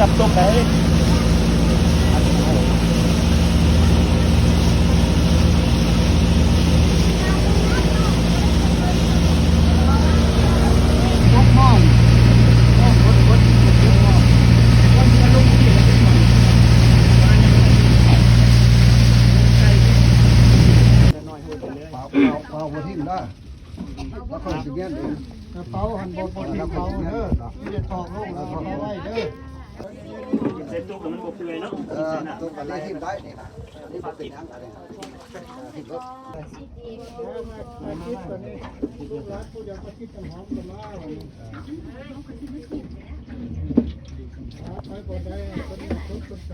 จับตกไหนเป่าหัวทิ่มได้แล้วค่อยสิเงี้ยเองเป่าหันบนแล้วเป่าเด้อที่จะตอกลงแล้วเป่าไว้เด้อใส่ตุ๊กมันบวเปื่อยเนาะตุ๊กอะไรทิ่มได้นี่นะนี่เป็นยังไงทิ่มรถคิดตัวนี้ลูกหลานผู้ยังคิดกันหอมกันมาไปบ่ได้คนนี้ทุกข์ใจ